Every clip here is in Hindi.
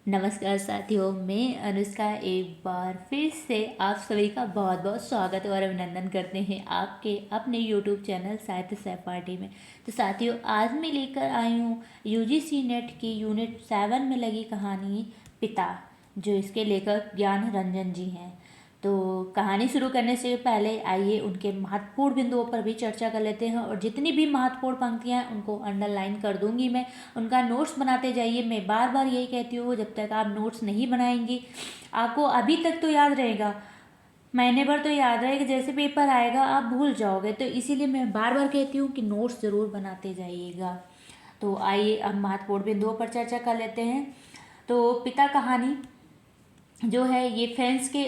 नमस्कार साथियों, मैं अनुष्का एक बार फिर से आप सभी का बहुत बहुत स्वागत और अभिनंदन करते हैं आपके अपने YouTube चैनल साहित्य सहपाठी में। तो साथियों, आज मैं लेकर आई हूँ UGC नेट की यूनिट 7 में लगी कहानी पिता, जो इसके लेखक ज्ञान रंजन जी हैं। तो कहानी शुरू करने से पहले आइए उनके महत्वपूर्ण बिंदुओं पर भी चर्चा कर लेते हैं, और जितनी भी महत्वपूर्ण पंक्तियां हैं उनको अंडरलाइन कर दूंगी मैं। उनका नोट्स बनाते जाइए। मैं बार बार यही कहती हूँ, जब तक आप नोट्स नहीं बनाएंगी आपको अभी तक तो याद रहेगा, महीने भर तो याद रहेगा, जैसे पेपर आएगा आप भूल जाओगे। तो इसीलिए मैं बार बार कहती हूँ कि नोट्स ज़रूर बनाते जाइएगा। तो आइए अब महत्वपूर्ण बिंदुओं पर चर्चा कर लेते हैं। तो पिता कहानी जो है ये फ्रेंड्स के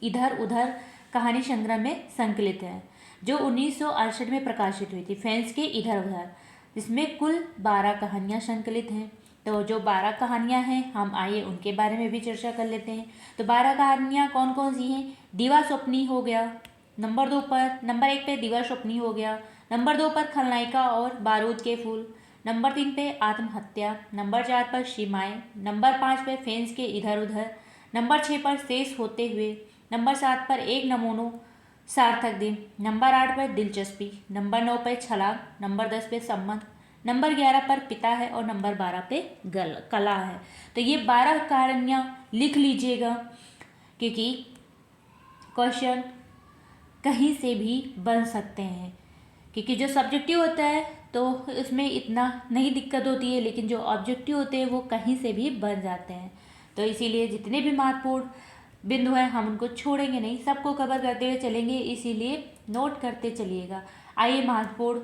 इधर उधर कहानी संग्रह में संकलित है, जो 1968 में प्रकाशित हुई थी। फ्रेंड्स के इधर उधर, जिसमें कुल 12 कहानियाँ संकलित हैं। तो जो 12 कहानियाँ हैं, हम आइए उनके बारे में भी चर्चा कर लेते हैं। तो 12 कहानियाँ कौन कौन सी हैं? दीवा स्वप्नी हो गया नंबर 1 पे दीवा स्वप्नी हो गया। नंबर 2 पर खलनायिका और बारूद के फूल। नंबर 3 पे आत्महत्या। नंबर 4 पर सीमाएं। नंबर 5 पे फ्रेंड्स के इधर उधर। नंबर 6 पर शेष होते हुए। नंबर 7 पर एक नमूनों सार्थक दिन। नंबर 8 पर दिलचस्पी। नंबर 9 पर छलांग। नंबर 10 पे संबंध। नंबर 11 पर पिता है और नंबर 12 पे कला है। तो ये 12 कहानियाँ लिख लीजिएगा, क्योंकि क्वेश्चन कहीं से भी बन सकते हैं। क्योंकि जो सब्जेक्टिव होता है तो उसमें इतना नहीं दिक्कत होती है, लेकिन जो ऑब्जेक्टिव होते हैं वो कहीं से भी बन जाते हैं। तो इसीलिए जितने भी महत्वपूर्ण बिंदु हैं हम उनको छोड़ेंगे नहीं, सबको कवर करते हुए चलेंगे, इसीलिए नोट करते चलिएगा। आइए महत्वपूर्ण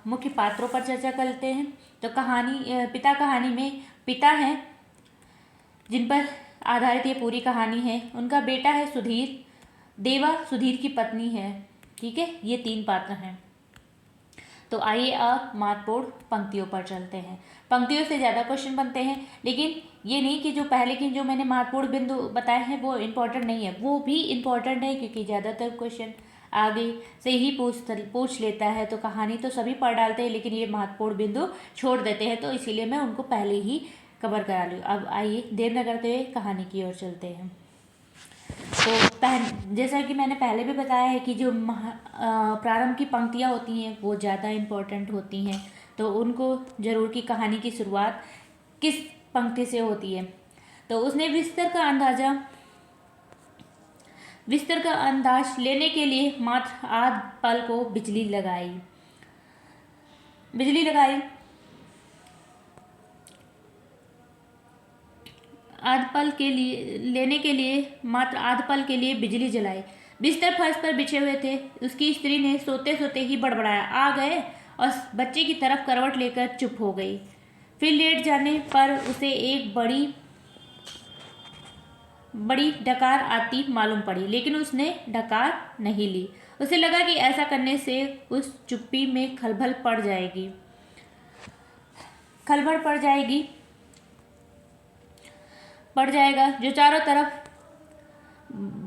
मुख्य पात्रों पर चर्चा करते हैं। तो पिता कहानी में पिता हैं जिन पर आधारित ये पूरी कहानी है। उनका बेटा है सुधीर, देवा सुधीर की पत्नी है। ठीक है, ये 3 पात्र हैं। तो आइए अब महत्वपूर्ण पंक्तियों पर चलते हैं। पंक्तियों से ज़्यादा क्वेश्चन बनते हैं, लेकिन ये नहीं कि जो पहले की जो मैंने महत्वपूर्ण बिंदु बताए हैं वो इम्पोर्टेंट नहीं है, वो भी इम्पोर्टेंट है, क्योंकि ज़्यादातर क्वेश्चन आगे से ही पूछ लेता है। तो कहानी तो सभी पढ़ डालते हैं, लेकिन ये महत्वपूर्ण बिंदु छोड़ देते हैं, तो इसीलिए मैं उनको पहले ही कवर करा लूँ। अब आइए देर न करते हुए कहानी की ओर चलते हैं। तो जैसा कि मैंने पहले भी बताया है कि जो प्रारंभ की पंक्तियाँ होती हैं वो ज़्यादा इम्पोर्टेंट होती हैं, तो उनको ज़रूर की कहानी की शुरुआत किस पंक्ति से होती है। तो उसने बिस्तर का अंदाज लेने के लिए मात्र आध पल को बिजली लगाई। लेने के लिए मात्र आध पल के लिए बिजली जलाई। बिस्तर फर्श पर बिछे हुए थे। उसकी स्त्री ने सोते सोते ही बड़बड़ाया, आ गए, और बच्चे की तरफ करवट लेकर चुप हो गई। फिर लेट जाने पर उसे एक बड़ी डकार आती मालूम पड़ी, लेकिन उसने डकार नहीं ली। उसे लगा कि ऐसा करने से उस चुप्पी में खलबल पड़ जाएगा जो चारों तरफ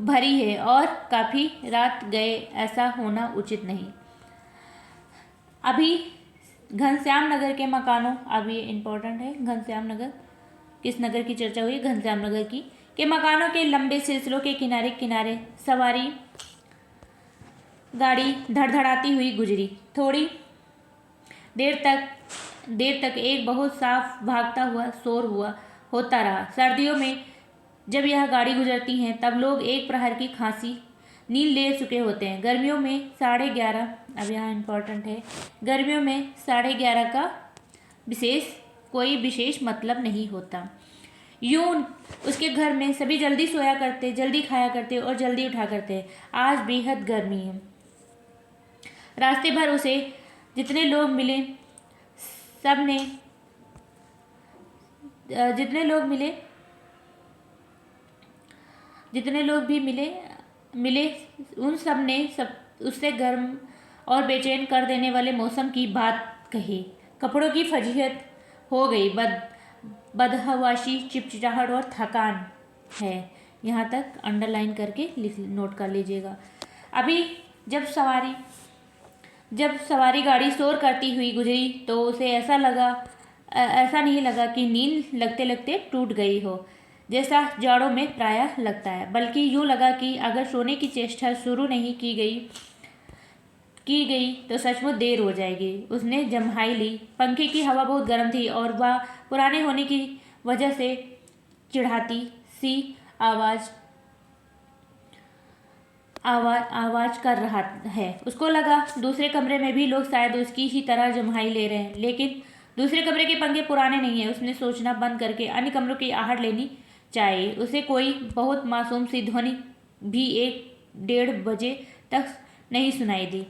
भरी है, और काफी रात गए, ऐसा होना उचित नहीं। अभी घनश्याम नगर के मकानों, अब ये इम्पोर्टेंट है, घनश्याम नगर किस नगर की चर्चा हुई? घनश्याम नगर की। के मकानों के लंबे सिलसिलों के किनारे किनारे सवारी गाड़ी धड़धड़ाती हुई गुजरी। थोड़ी देर तक एक बहुत साफ भागता हुआ शोर होता रहा। सर्दियों में जब यह गाड़ी गुजरती है तब लोग एक प्रहर की खांसी नींद ले चुके होते हैं। गर्मियों में 11:30, अब यहाँ इम्पोर्टेंट है, गर्मियों में 11:30 का कोई विशेष मतलब नहीं होता। यूं उसके घर में सभी जल्दी सोया करते, जल्दी खाया करते और जल्दी उठा करते। आज बेहद गर्मी है। रास्ते भर उसे जितने लोग भी मिले उन सब ने उससे गर्म और बेचैन कर देने वाले मौसम की बात कही। कपड़ों की फजीहत हो गई, बदहवासी, चिपचिटाहट और थकान है। यहाँ तक अंडरलाइन करके नोट कर लीजिएगा। अभी जब सवारी गाड़ी शोर करती हुई गुजरी तो उसे ऐसा लगा ऐसा नहीं लगा कि नींद लगते लगते टूट गई हो, जैसा जाड़ों में प्रायः लगता है, बल्कि यूँ लगा कि अगर सोने की चेष्टा शुरू नहीं की गई तो सचमुच देर हो जाएगी। उसने जम्हाई ली। पंखे की हवा बहुत गर्म थी और वह पुराने होने की वजह से चिढ़ाती सी आवाज आवाज आवाज कर रहा है। उसको लगा दूसरे कमरे में भी लोग शायद उसकी ही तरह जम्हाई ले रहे हैं, लेकिन दूसरे कमरे के पंखे पुराने नहीं है। उसने सोचना बंद करके अन्य कमरों की आहट लेनी चाहिए। उसे कोई बहुत मासूम सी ध्वनि भी 1-1:30 बजे तक नहीं सुनाई दी।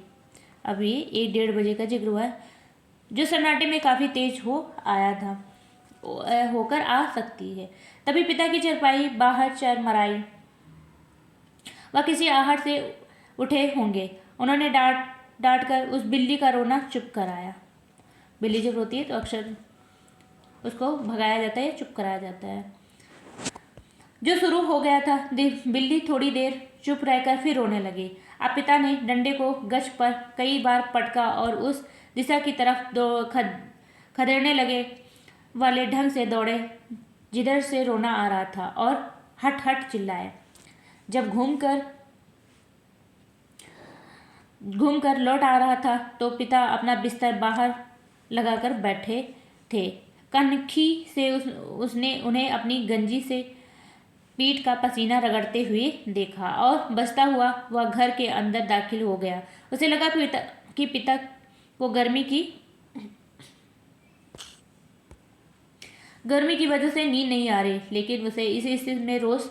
अब ये 1-1:30 बजे का जिक्र हुआ है, जो सन्नाटे में काफ़ी तेज होकर आ सकती है। तभी पिता की चारपाई बाहर चरमराई। वह किसी आहट से उठे होंगे। उन्होंने डांट कर उस बिल्ली का रोना चुप कराया। बिल्ली जब रोती है तो अक्सर उसको भगाया जाता है, चुप कराया जाता है, जो शुरू हो गया था। बिल्ली थोड़ी देर चुप रहकर फिर रोने लगी। अब पिता ने डंडे को गज पर कई बार पटका और उस दिशा की तरफ खदेड़ने लगे वाले ढंग से दौड़े जिधर से रोना आ रहा था, और हट हट चिल्लाए। जब घूमकर लौट आ रहा था तो पिता अपना बिस्तर बाहर लगाकर बैठे थे। कनखी से उसने उन्हें अपनी गंजी से पीठ का पसीना रगड़ते हुए देखा और बसता हुआ वह घर के अंदर दाखिल हो गया। उसे लगा कि पिता को गर्मी की वजह से नींद नहीं आ रही, लेकिन उसे इस स्थिति में रोष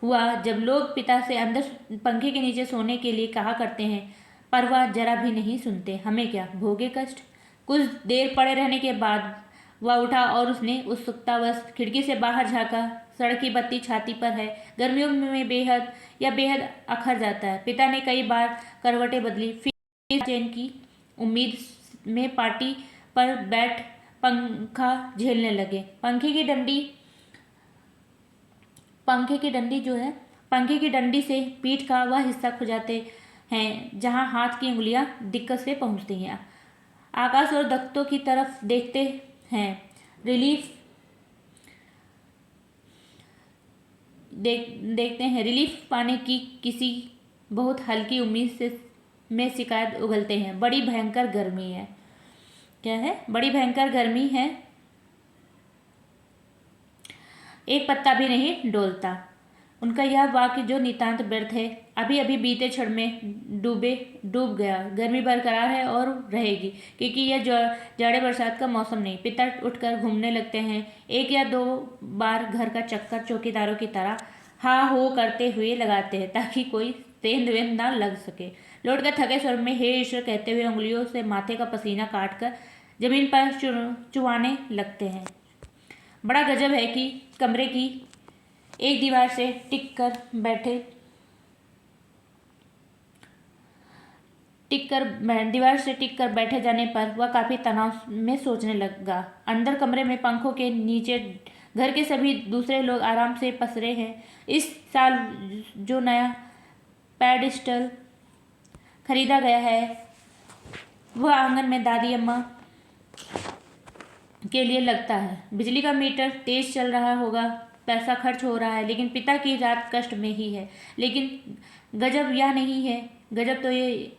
हुआ जब लोग पिता से अंदर पंखे के नीचे सोने के लिए कहा करते हैं, पर वह जरा भी नहीं सुनते। हमें क्या भोगे कष्ट। कुछ देर पड़े रहने के बाद वह उठा और उसने उत्सुकतावश खिड़की से बाहर झाँका। सड़क की बत्ती छाती पर है। गर्मियों में बेहद अखर जाता है। पिता ने कई बार करवटें बदली, फिर चैन की उम्मीद में पार्टी पर बैठ पंखा झेलने लगे। पंखे की डंडी से पीठ का वह हिस्सा खुजाते हैं जहां हाथ की उंगलियां दिक्कत से पहुंचती हैं। आकाश और दख्तों की तरफ देखते हैं। रिलीफ पाने की किसी बहुत हल्की उम्मीद में शिकायत उगलते हैं। बड़ी भयंकर गर्मी है। क्या है? बड़ी भयंकर गर्मी है। एक पत्ता भी नहीं डोलता। उनका यह वाक्य जो नितांत व्यर्थ है, अभी अभी बीते क्षण में डूब गया। गर्मी बरकरार है और रहेगी, क्योंकि यह जाड़े बरसात का मौसम नहीं। पिता उठकर घूमने लगते हैं। 1 या 2 बार घर का चक्कर चौकीदारों की तरह हा हो करते हुए लगाते हैं, ताकि कोई सेंध वेंध ना लग सके। लौटकर थके स्वर में हे ईश्वर कहते हुए उंगलियों से माथे का पसीना काटकर जमीन पर चुवाने लगते हैं। बड़ा गजब है कि कमरे की एक दीवार से टिक कर बैठे जाने पर वह काफ़ी तनाव में सोचने लगा। अंदर कमरे में पंखों के नीचे घर के सभी दूसरे लोग आराम से पसरे हैं। इस साल जो नया पेडिस्टल खरीदा गया है वह आंगन में दादी अम्मा के लिए लगता है। बिजली का मीटर तेज चल रहा होगा, पैसा खर्च हो रहा है, लेकिन पिता की रात कष्ट में ही है। लेकिन गजब यह नहीं है, गजब तो ये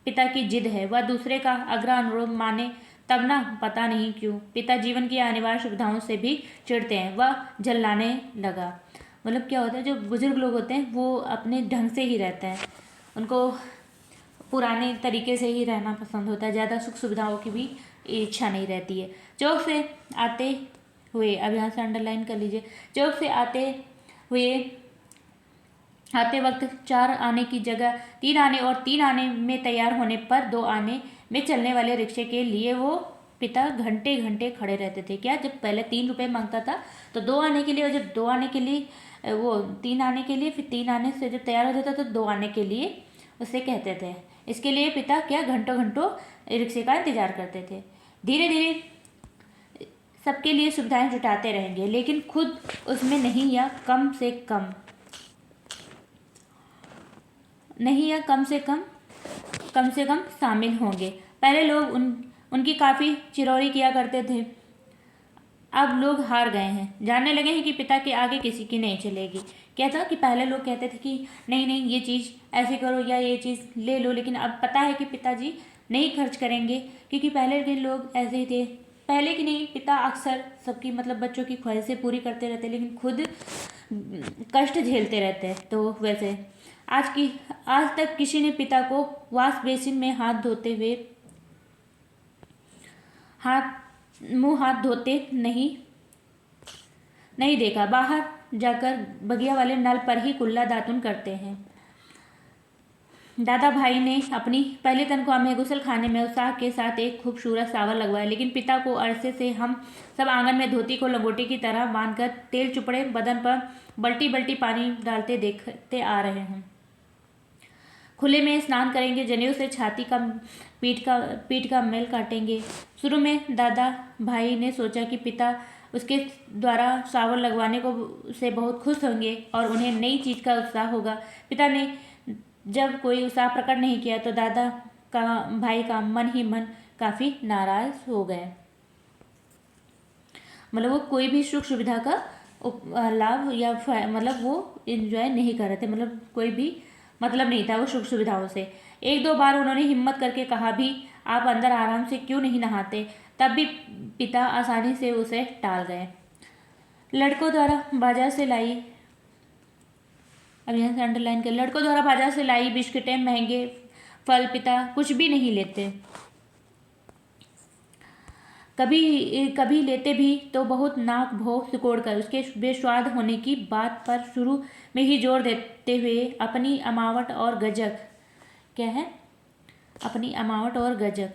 पिता की जिद है। वह दूसरे का आग्रह अनुरोध माने तब ना, पता नहीं क्यों। पिता जीवन की अनिवार्य सुविधाओं से भी चिढ़ते हैं। वह झल्लाने लगा। मतलब क्या होता है, जो बुजुर्ग लोग होते हैं वो अपने ढंग से ही रहते हैं, उनको पुराने तरीके से ही रहना पसंद होता है, ज़्यादा सुख सुविधाओं की भी इच्छा नहीं रहती है। चौक से आते हुए, अब यहाँ से अंडरलाइन कर लीजिए, चौक से आते वक्त 4 आने की जगह 3 आने और 3 आने में तैयार होने पर 2 आने में चलने वाले रिक्शे के लिए वो पिता घंटे घंटे खड़े रहते थे। क्या, जब पहले 3 रुपये मांगता था तो 2 आने के लिए, और जब 2 आने के लिए वो 3 आने के लिए, फिर 3 आने से जब तैयार हो जाता तो 2 आने के लिए उसे कहते थे। इसके लिए पिता क्या घंटों घंटों रिक्शे का इंतजार करते थे। धीरे धीरे सबके लिए सुविधाएं जुटाते रहेंगे, लेकिन खुद उसमें नहीं या कम से कम शामिल होंगे। पहले लोग उनकी काफ़ी चिरौरी किया करते थे। अब लोग हार गए हैं, जानने लगे हैं कि पिता के आगे किसी की नहीं चलेगी। क्या था कि पहले लोग कहते थे कि नहीं नहीं ये चीज़ ऐसे करो या ये चीज़ ले लो, लेकिन अब पता है कि पिताजी नहीं खर्च करेंगे, क्योंकि पहले के लोग ऐसे ही थे। पहले की नहीं, पिता अक्सर सबकी मतलब बच्चों की ख्वाहिशें पूरी करते रहते, लेकिन खुद कष्ट झेलते रहते हैं। तो वैसे आज तक किसी ने पिता को वॉश बेसिन में मुंह हाथ धोते नहीं देखा। बाहर जाकर बगिया वाले नल पर ही कुल्ला दातुन करते हैं। दादा भाई ने अपनी पहली तनख्वाह में गुसल खाने में उत्साह के साथ एक खूबसूरत सावर लगवाया, लेकिन पिता को अरसे से हम सब आंगन में धोती को लंगोटी की तरह बांधकर तेल चुपड़े बदन पर बल्टी बल्टी पानी डालते देखते आ रहे हैं। खुले में स्नान करेंगे, जनेऊ से छाती का पीठ का मैल काटेंगे। शुरू में दादा भाई ने सोचा कि पिता उसके द्वारा सावर लगवाने से बहुत खुश होंगे और उन्हें नई चीज़ का उत्साह होगा। पिता ने जब कोई उत्साह प्रकट नहीं किया तो दादा का भाई का मन ही मन काफ़ी नाराज हो गए। मतलब वो कोई भी सुख सुविधा का लाभ या मतलब वो एंजॉय नहीं कर रहे थे, मतलब कोई भी मतलब नहीं था वो सुख सुविधाओं से। एक दो बार उन्होंने हिम्मत करके कहा भी, आप अंदर आराम से क्यों नहीं नहाते, तब भी पिता आसानी से उसे टाल गए। लड़कों द्वारा बाजार से लाई अब यहाँ से अंडरलाइन कर, लड़कों द्वारा बाजार से लाई बिस्किटें, महंगे फल पिता कुछ भी नहीं लेते। कभी लेते भी तो बहुत नाक भौ सिकोड़कर उसके बेस्वाद होने की बात पर शुरू में ही जोर देते हुए अपनी अमावट और गजक क्या है अपनी अमावट और गजक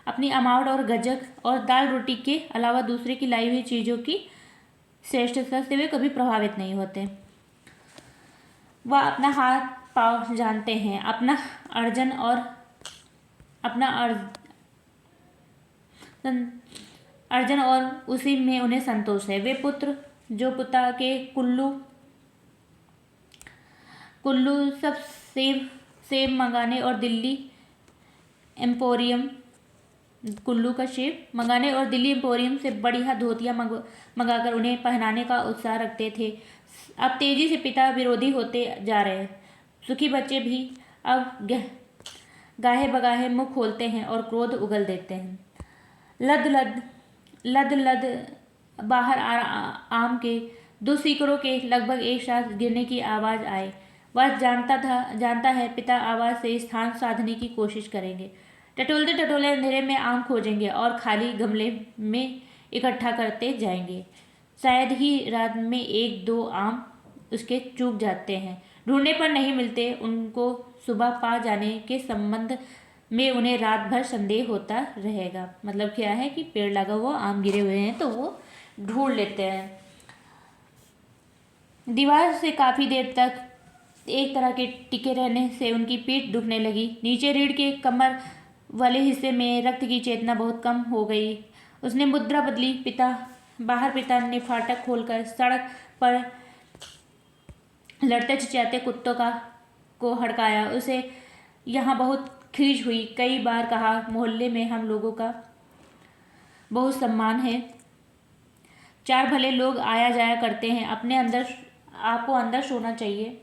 अपनी अमावट और गजक और दाल रोटी के अलावा दूसरे की लाई हुई चीज़ों की श्रेष्ठता से वे कभी प्रभावित नहीं होते। वह अपना हाथ पाव जानते हैं, अपना अर्जन और उसी में उन्हें संतोष है। वे पुत्र जो पिता के कुल्लू सब सेब मंगाने और दिल्ली एम्पोरियम से बढ़िया धोतियाँ मंगाकर उन्हें पहनाने का उत्साह रखते थे। अब तेजी से पिता विरोधी होते जा रहे हैं। सुखी बच्चे भी अब गाहे बगाहे मुंह खोलते हैं और क्रोध उगल देते हैं। लद बाहर आम के 2 सीकड़ों के लगभग एक साथ गिरने की आवाज़ आई। वह जानता है पिता आवाज़ से स्थान साधने की कोशिश करेंगे। टटोलते अंधेरे में आम खोजेंगे और खाली गमले में इकट्ठा करते जाएंगे। शायद ही रात में 1-2 आम उसके चूक जाते हैं। ढूंढने पर नहीं मिलते, उनको सुबह पा जाने के संबंध में उन्हें रात भर संदेह होता रहेगा। मतलब क्या है कि पेड़ लगा हुआ आम गिरे हुए हैं तो वो ढूंढ लेते हैं। दीवार से काफ़ी देर तक एक तरह के टिके रहने से उनकी पीठ दुखने लगी। नीचे रीढ़ के कमर वाले हिस्से में रक्त की चेतना बहुत कम हो गई। उसने मुद्रा बदली। पिता ने फाटक खोलकर सड़क पर लड़ते चिचियाते कुत्तों को हड़काया। उसे यहाँ बहुत खीज हुई। कई बार कहा, मोहल्ले में हम लोगों का बहुत सम्मान है। 4 भले लोग आया जाया करते हैं। आपको अंदर सोना चाहिए,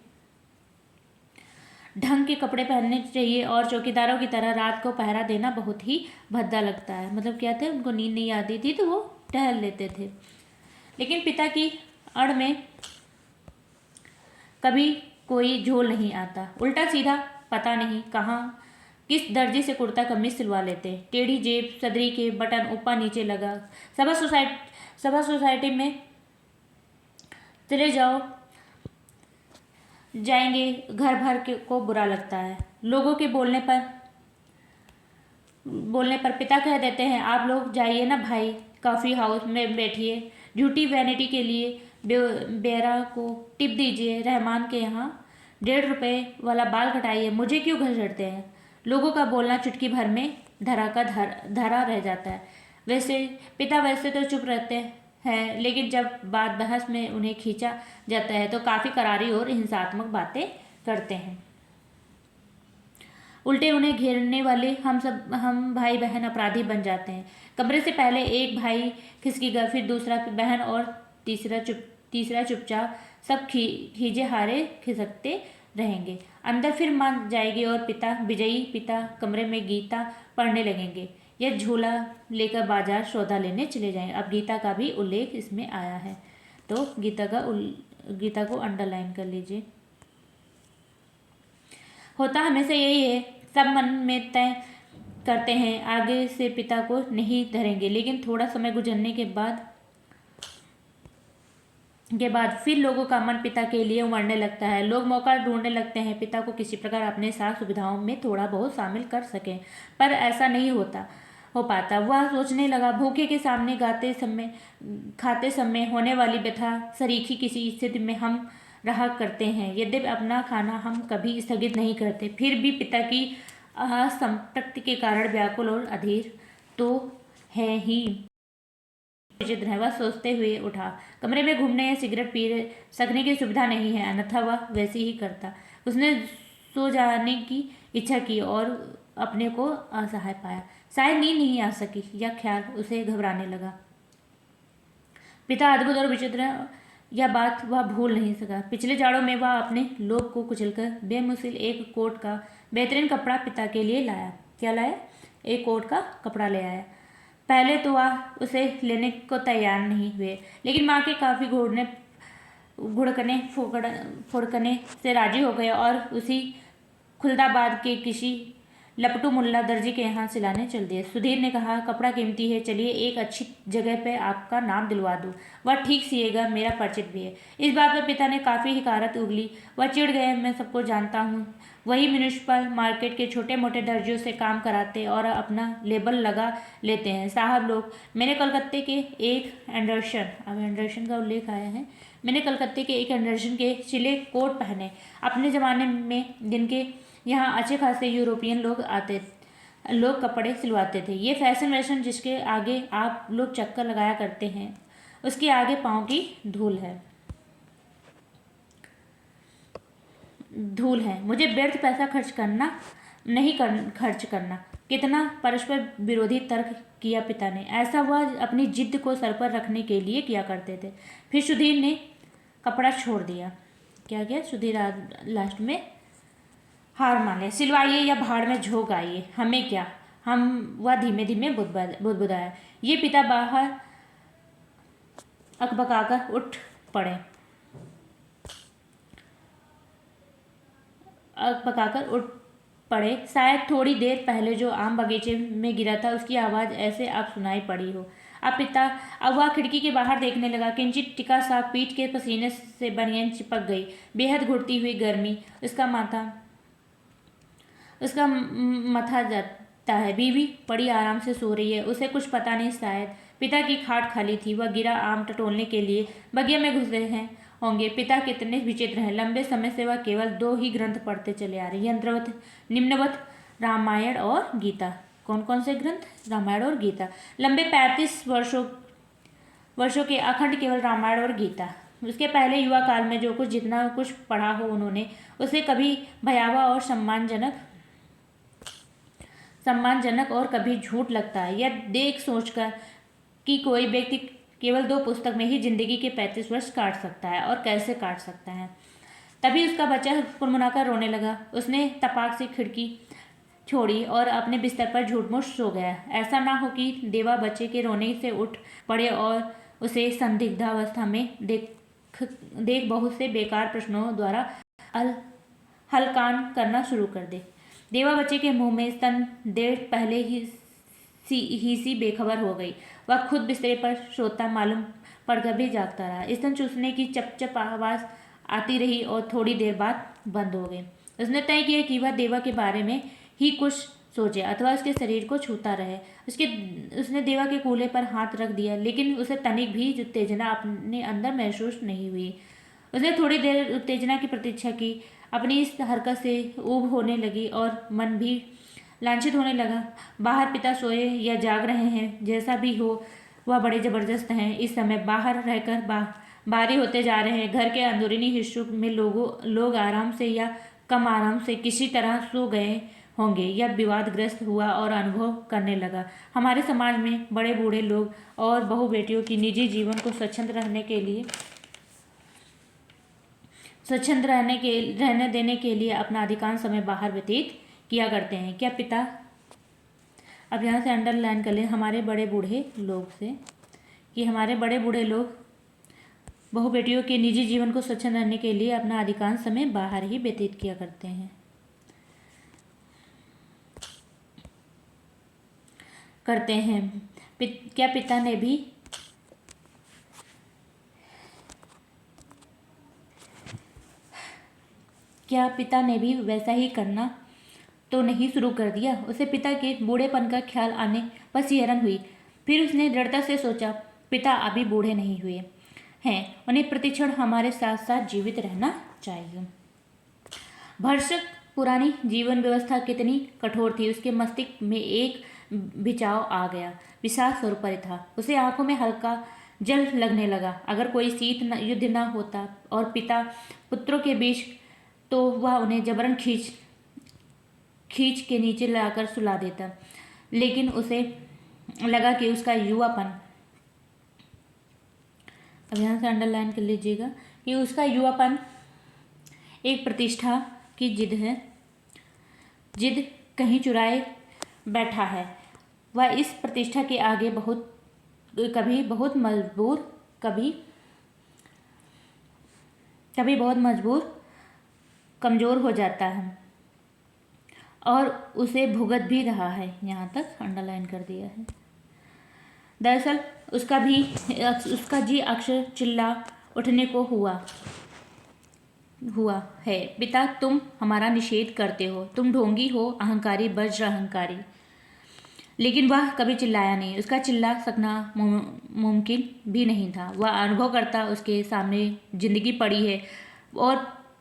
ढंग के कपड़े पहनने चाहिए और चौकीदारों की तरह रात को पहरा देना बहुत ही भद्दा लगता है। मतलब क्या थे, उनको नींद नहीं आती थी तो वो टहल लेते थे। लेकिन पिता की अड़ में कभी कोई झोल नहीं आता। उल्टा सीधा पता नहीं कहाँ किस दर्जी से कुर्ता कमीज सिलवा लेते। टेढ़ी जेब, सदरी के बटन ऊपर नीचे लगा। सभा सोसाइटी में चले जाएंगे, घर भर को बुरा लगता है। लोगों के बोलने पर पिता कह देते हैं, आप लोग जाइए ना भाई, कॉफ़ी हाउस में बैठिए, झूठी वैनिटी के लिए बेरा को टिप दीजिए, रहमान के यहाँ 1.5 रुपये वाला बाल कटाइए, मुझे क्यों घसीटते हैं। लोगों का बोलना चुटकी भर में धरा रह जाता है। पिता वैसे तो चुप रहते हैं, लेकिन जब बात बहस में उन्हें खींचा जाता है तो काफ़ी करारी और हिंसात्मक बातें करते हैं। उल्टे उन्हें घेरने वाले हम भाई बहन अपराधी बन जाते हैं। कमरे से पहले एक भाई खिसकेगा, फिर दूसरा, फिर बहन और तीसरा चुपचाप। सब खीजे हारे खिसकते रहेंगे। अंदर फिर मां जाएगी और विजयी पिता कमरे में गीता पढ़ने लगेंगे या झोला लेकर बाजार सौदा लेने चले जाएंगे। अब गीता का भी उल्लेख इसमें आया है, तो गीता को अंडरलाइन कर लीजिए। होता हमेशा यही है, सब मन में तय करते हैं आगे से पिता को नहीं धरेंगे, लेकिन थोड़ा समय गुजरने के बाद फिर लोगों का मन पिता के लिए उमड़ने लगता है। लोग मौका ढूंढने लगते हैं पिता को किसी प्रकार अपने साथ सुविधाओं में थोड़ा बहुत शामिल कर सकें, पर ऐसा नहीं हो पाता। वह सोचने लगा, भूखे के सामने खाते समय होने वाली व्यथा सरीखी किसी स्थिति में हम रहा करते हैं। यद्यपि अपना खाना हम कभी स्थगित नहीं करते, फिर भी पिता की असंतृप्ति के कारण व्याकुल और अधीर तो है ही। विचित्र है, वह सोचते हुए उठा। कमरे में घूमने या सिगरेट पी सकने की सुविधा नहीं है, अन्यथा वह वैसे ही करता। उसने सो जाने की इच्छा की और अपने को असहाय पाया। शायद नींद नहीं आ सकी, यह ख्याल उसे घबराने लगा। पिता अद्भुत और विचित्र, यह बात वह भूल नहीं सका। पिछले जाड़ों में वह अपने लोभ को कुचलकर बेमुश्किल एक कोट का बेहतरीन कपड़ा पिता के लिए लाया। क्या लाया? एक कोट का कपड़ा ले आया। पहले तो वह उसे लेने को तैयार नहीं हुए, लेकिन माँ के काफ़ी फुड़कने से राजी हो गए और उसी खुलदाबाद के किसी लपटू मुल्ला दर्जी के यहाँ सिलाने चल दिए। सुधीर ने कहा, कपड़ा कीमती है, चलिए एक अच्छी जगह पे आपका नाम दिलवा दूँ। वह ठीक सिएगा, मेरा परिचित भी है। इस बात पर पिता ने काफ़ी हिकारत उगली। वह चिढ़ गए, मैं सबको जानता हूँ, वही म्यूनिसिपल मार्केट के छोटे मोटे दर्जियों से काम कराते और अपना लेबल लगा लेते हैं। साहब लोग, मैंने कलकत्ते के एक एंडरसन का उल्लेख आया है, मैंने कलकत्ते के एक एंडरसन के सिले कोट पहने। अपने ज़माने में जिनके यहाँ अच्छे खासे यूरोपियन लोग कपड़े सिलवाते थे। ये फैशन जिसके आगे आप लोग चक्कर लगाया करते हैं, उसके आगे पाँव की धूल है। मुझे व्यर्थ पैसा खर्च करना। कितना परस्पर विरोधी तर्क किया पिता ने। ऐसा वह अपनी जिद को सर पर रखने के लिए किया करते थे। फिर सुधीर ने कपड़ा छोड़ दिया। क्या किया सुधीर? लास्ट में हार मान लिया। सिलवाइए या भाड़ में झोंक आइए, हमें क्या। वह धीमे धीमे बुदबुदाया। ये पिता बाहर अकबकाकर उठ पड़े। शायद थोड़ी देर पहले जो आम बगीचे में गिरा था, उसकी आवाज़ ऐसे अब सुनाई पड़ी हो। अब वह खिड़की के बाहर देखने लगा। किंचित टिका सा पीठ के पसीने से बनियान चिपक गई। बेहद घुटती हुई गर्मी उसका मथा जाता है। बीवी बड़ी आराम से सो रही है, उसे कुछ पता नहीं। शायद पिता की खाट खाली थी, वह गिरा आम टटोलने के लिए बगिया में घुसे होंगे। पिता कितने विचित्र हैं। लंबे समय से वह केवल 2 ही ग्रंथ पढ़ते चले आ रहे, यंत्रवत निम्नवत, रामायण और गीता। कौन कौन से ग्रंथ? रामायण और गीता। लंबे 35 वर्षों के अखंड केवल रामायण और गीता। उसके पहले युवा काल में जो कुछ जितना कुछ पढ़ा हो उन्होंने, उसे कभी भयावह और सम्मानजनक और कभी झूठ लगता है। यह देख सोचकर कि कोई व्यक्ति केवल 2 पुस्तक में ही जिंदगी के 35 वर्ष काट सकता है और कैसे काट सकता है। तभी उसका बच्चा कुनमुनाकर रोने लगा। उसने तपाक से खिड़की छोड़ी और अपने बिस्तर पर झूठमूठ सो गया। ऐसा ना हो कि देवा बच्चे के रोने से उठ पड़े और उसे संदिग्धावस्था में देख बहुत से बेकार प्रश्नों द्वारा हलकान करना शुरू कर दे। देवा बच्चे के मुंह में स्तन देर पहले ही सी बेखबर हो गई। वह खुद बिस्तरे पर सोता मालूम पड़कर भी जागता रहा। स्तन चूसने की चप आवाज़ आती रही और थोड़ी देर बाद बंद हो गई। उसने तय किया कि वह देवा के बारे में ही कुछ सोचे अथवा उसके शरीर को छूता रहे। उसने देवा के कूल्हे पर हाथ रख दिया, लेकिन उसे तनिक भी उत्तेजना अपने अंदर महसूस नहीं हुई। उसने थोड़ी देर उत्तेजना की प्रतीक्षा की। अपनी इस हरकत से ऊब होने लगी और मन भी लांछित होने लगा। बाहर पिता सोए या जाग रहे हैं, जैसा भी हो वह बड़े जबरदस्त हैं। इस समय बाहर रहकर बाहरी होते जा रहे हैं। घर के अंदरूनी हिस्सों में लोग आराम से या कम आराम से किसी तरह सो गए होंगे। यह विवादग्रस्त हुआ और अनुभव करने लगा। हमारे समाज में बड़े बूढ़े लोग और बहू बेटियों की निजी जीवन को स्वच्छंद रहने देने के लिए अपना अधिकांश समय बाहर व्यतीत किया करते हैं। क्या पिता, अब यहाँ से अंडरलाइन कर ले, हमारे बड़े बूढ़े लोग से, कि हमारे बड़े बूढ़े लोग बहू बेटियों के निजी जीवन को स्वच्छंद रहने के लिए अपना अधिकांश समय बाहर ही व्यतीत किया करते हैं। क्या पिता ने भी वैसा ही करना तो नहीं शुरू कर दिया? उसे पिता के बूढ़ेपन का ख्याल आने पर सिहरन हुई। फिर उसने दृढ़ता से सोचा, पिता अभी बूढ़े नहीं हुए हैं, उन्हें प्रतिक्षण हमारे साथ साथ जीवित रहना चाहिए। भरसक पुरानी जीवन व्यवस्था कितनी कठोर थी। उसके मस्तिष्क में एक बिछाव आ गया। विशाल स्वरूप पर था। उसे आंखों में हल्का जल लगने लगा। अगर कोई युद्ध न होता और पिता पुत्रों के बीच, तो वह उन्हें जबरन खींच के नीचे लाकर सुला देता। लेकिन उसे लगा कि उसका युवापन, अब यहाँ से अंडरलाइन कर लीजिएगा, कि उसका युवापन एक प्रतिष्ठा की जिद कहीं चुराए बैठा है। वह इस प्रतिष्ठा के आगे कभी बहुत मजबूर कमजोर हो जाता है और उसे भुगत भी रहा है। यहाँ तक अंडरलाइन कर दिया है। दरअसल उसका जी अक्सर चिल्ला उठने को हुआ है, पिता तुम हमारा निषेध करते हो, तुम ढोंगी हो, अहंकारी, वज्र अहंकारी। लेकिन वह कभी चिल्लाया नहीं। उसका चिल्ला सकना मुमकिन भी नहीं था। वह अनुभव करता उसके सामने जिंदगी पड़ी है और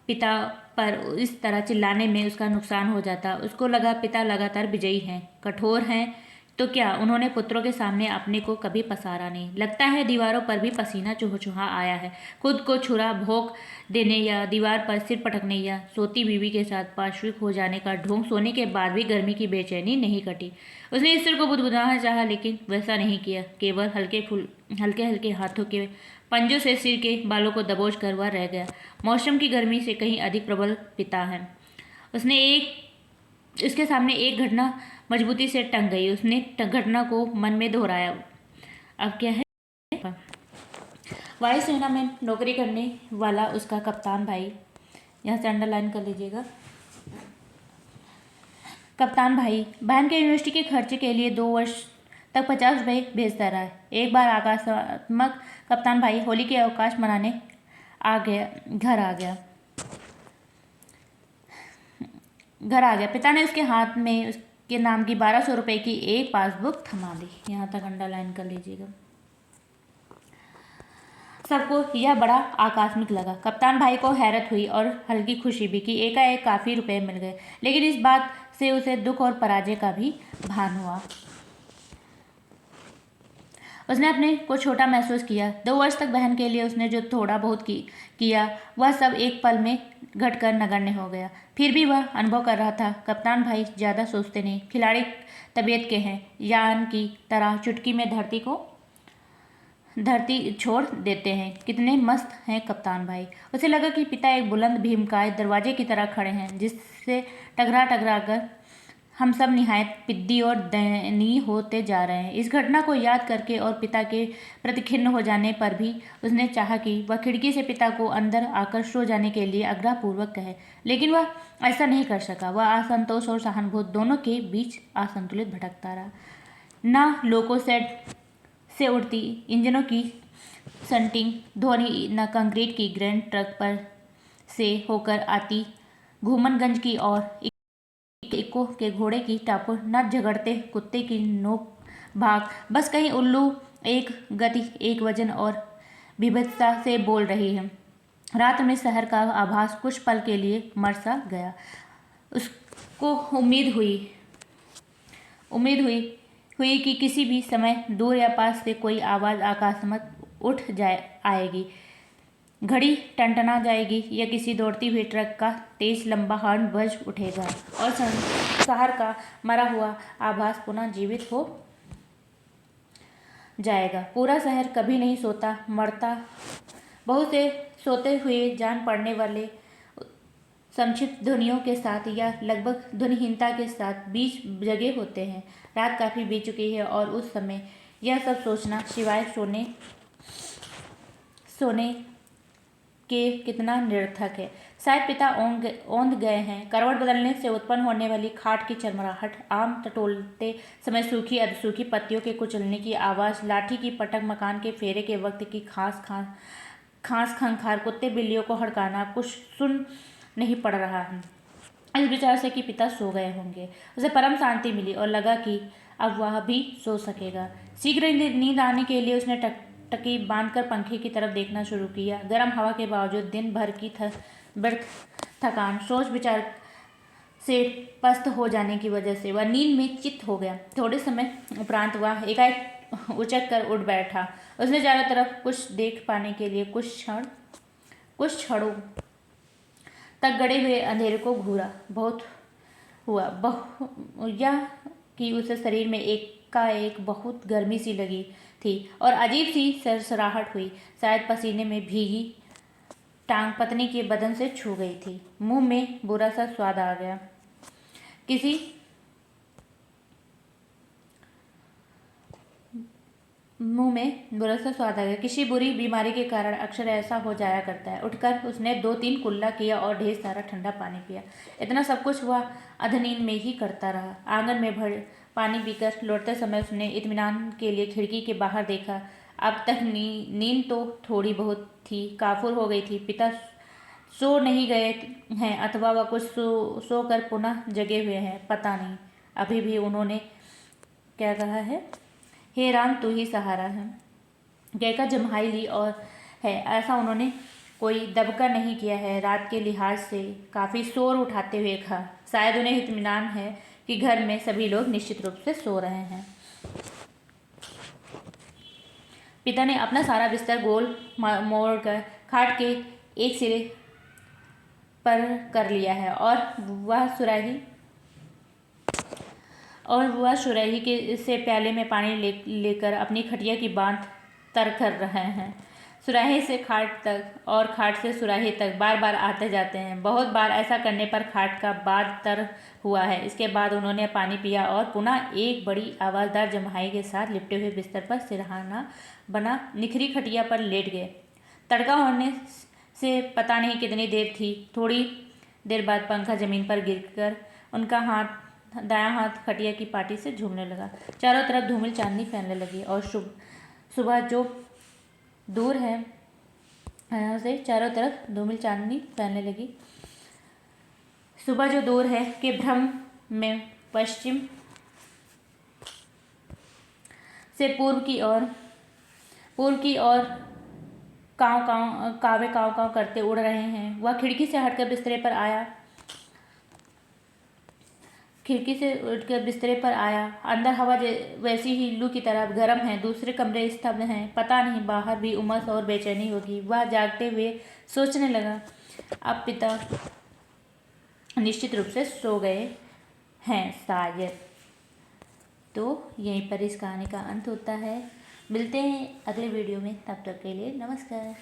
पिता पर इस तरह चिल्लाने में उसका नुकसान हो जाता। उसको लगा पिता लगातार विजयी हैं, कठोर हैं, तो क्या उन्होंने पुत्रों के सामने अपने को कभी पसारा नहीं। लगता है दीवारों पर भी पसीना चुहा आया है। खुद को छुरा भोंक देने या दीवार पर सिर पटकने या सोती बीवी के साथ पार्श्विक हो जाने का ढोंग सोने के बाद भी गर्मी की बेचैनी नहीं कटी। उसने ईश्वर को बुदबुदाना चाहा, लेकिन वैसा नहीं किया। केवल हल्के हाथों के पंजों से सिर के बालों को दबोच कर वह रह गया। मौसम की गर्मी से कहीं अधिक प्रबल पिता है। उसके सामने एक घटना मजबूती से टंग गई। उसने घटना को मन में दोहराया। अब क्या है, वायुसेना में नौकरी करने वाला उसका कप्तान भाई, यहाँ से अंडरलाइन कर लीजिएगा, कप्तान भाई बहन के यूनिवर्सिटी के खर्चे के लिए 2 वर्ष तक 50 रुपये भेजता रहा। एक बार आकाशात्मक कप्तान भाई होली के अवकाश मनाने घर आ गया। पिता ने उसके हाथ में उसके नाम की 1200 रुपये की एक पासबुक थमा दी। यहाँ तक अंडरलाइन कर लीजिएगा। सबको यह बड़ा आकस्मिक लगा। कप्तान भाई को हैरत हुई और हल्की खुशी भी कि एकाएक काफ़ी रुपए मिल गए। लेकिन इस बात से उसे दुख और पराजय का भी भान हुआ। उसने अपने को छोटा महसूस किया। 2 वर्ष तक बहन के लिए उसने जो थोड़ा बहुत किया, वह सब एक पल में घटकर नगण्य हो गया। फिर भी वह अनुभव कर रहा था, कप्तान भाई ज़्यादा सोचते नहीं, खिलाड़ी तबीयत के हैं, यान की तरह चुटकी में धरती छोड़ देते हैं। कितने मस्त हैं कप्तान भाई। उसे लगा कि पिता एक बुलंद भीमकाय दरवाजे की तरह खड़े हैं, जिससे टकरा कर हम सब निहायत पिद्दी और दयनीय होते जा रहे हैं। इस घटना को याद करके और पिता के प्रति खिन्न हो जाने पर भी उसने चाहा कि वह खिड़की से पिता को अंदर आकर सो जाने के लिए आग्रहपूर्वक कहे, लेकिन वह ऐसा नहीं कर सका। वह असंतोष और सहानुभूति दोनों के बीच असंतुलित भटकता रहा। न लोको सेट से उड़ती इंजनों की संटिंग ध्वनि, न कंक्रीट की ग्रैंड ट्रक पर से होकर आती घूमनगंज की और इक्को के घोड़े की टापुर, न झगड़ते कुत्ते की नोक भाग। बस कहीं उल्लू एक गति, एक वजन और विभत्सता से बोल रही है। रात में शहर का आभास कुछ पल के लिए मर सा गया। उसको उम्मीद हुई कि किसी भी समय दूर या पास से कोई आवाज़ अकस्मात आएगी। घड़ी टनटना जाएगी या किसी दौड़ती हुई ट्रक का तेज लंबा हॉर्न बज उठेगा और शहर का मरा हुआ आभास पुनः जीवित हो जाएगा। पूरा शहर कभी नहीं सोता, मरता। बहुत से सोते हुए जान पड़ने वाले संक्षिप्त ध्वनियों के साथ या लगभग ध्वनिहीनता के साथ बीच जगे होते हैं। रात काफ़ी बीत चुकी है और उस समय यह सब सोचना सिवाय सोने के कितना निरर्थक है। शायद पिता औंध गए हैं। करवट बदलने से उत्पन्न होने वाली खाट की चरमराहट, आम टटोलते समय सूखी अधसूखी पत्तियों के कुचलने की आवाज़, लाठी की पटक, मकान के फेरे के वक्त की खांस खंखार, कुत्ते बिल्लियों को हड़काना, कुछ सुन नहीं पड़ रहा है। इस विचार से कि पिता सो गए होंगे उसे परम शांति मिली और लगा कि अब वह भी सो सकेगा। शीघ्र नींद आने के लिए उसने टकी बांधकर पंखे की तरफ देखना शुरू किया। गर्म हवा के बावजूद दिन भर की व्यर्थ थकान, सोच विचार से पस्त हो जाने की वजह से वह नींद में चित्त हो गया। थोड़े समय उपरांत वह एकाएक उचक कर उठ बैठा। उसने चारों तरफ कुछ देख पाने के लिए कुछ क्षणों तक गड़े हुए अंधेरे को घूरा। बहुत हुआ यह कि उसे शरीर में एकाएक बहुत गर्मी सी लगी थी और अजीब सी सरसराहट हुई। शायद पसीने में भीगी टांग पत्नी के बदन से छू गई थी। मुंह में बुरा सा स्वाद आ गया। किसी बुरी बीमारी के कारण अक्सर ऐसा हो जाया करता है। उठकर उसने 2-3 कुल्ला किया और ढेर सारा ठंडा पानी पिया। इतना सब कुछ वह अधनींद में ही करता रहा। आंगन में पानी पीकर लौटते समय उसने इत्मीनान के लिए खिड़की के बाहर देखा। अब तक नींद तो थोड़ी बहुत थी, काफुर हो गई थी। पिता सो नहीं गए हैं अथवा वह कुछ सोकर पुनः जगे हुए हैं, पता नहीं। अभी भी उन्होंने क्या कहा है, हे राम तू ही सहारा है, कहकर जम्हाई ली और है। ऐसा उन्होंने कोई दबका नहीं किया है। रात के लिहाज से काफ़ी शोर उठाते हुए कहा। शायद उन्हें इत्मीनान है कि घर में सभी लोग निश्चित रूप से सो रहे हैं। पिता ने अपना सारा बिस्तर गोल मोड़कर खाट के एक सिरे पर कर लिया है और वह सुराही के से प्याले में पानी लेकर अपनी खटिया की बांध तर कर रहे हैं। सुराही से खाट तक और खाट से सुराही तक बार बार आते जाते हैं। बहुत बार ऐसा करने पर खाट का बांध तर हुआ है। इसके बाद उन्होंने पानी पिया और पुनः एक बड़ी आवाज़दार जम्हाई के साथ लिपटे हुए बिस्तर पर सिरहाना बना निखरी खटिया पर लेट गए। तड़का होने से पता नहीं कितनी देर थी। थोड़ी देर बाद पंखा जमीन पर गिरकर उनका दायां हाथ खटिया की पाटी से झूमने लगा। चारों तरफ धूमिल चांदनी फैलने लगी और सुबह जो दूर है सुबह जो दूर है के भ्रम में पश्चिम से पूर्व की ओर कावे काव करते उड़ रहे हैं। वह खिड़की से उठकर बिस्तरे पर आया। अंदर हवा वैसी ही लू की तरह गर्म है। दूसरे कमरे स्तब्ध हैं। पता नहीं बाहर भी उमस और बेचैनी होगी। वह जागते हुए सोचने लगा, अब पिता निश्चित रूप से सो गए हैं शायद। तो यहीं पर इस कहानी का अंत होता है। मिलते हैं अगले वीडियो में, तब तक के लिए नमस्कार।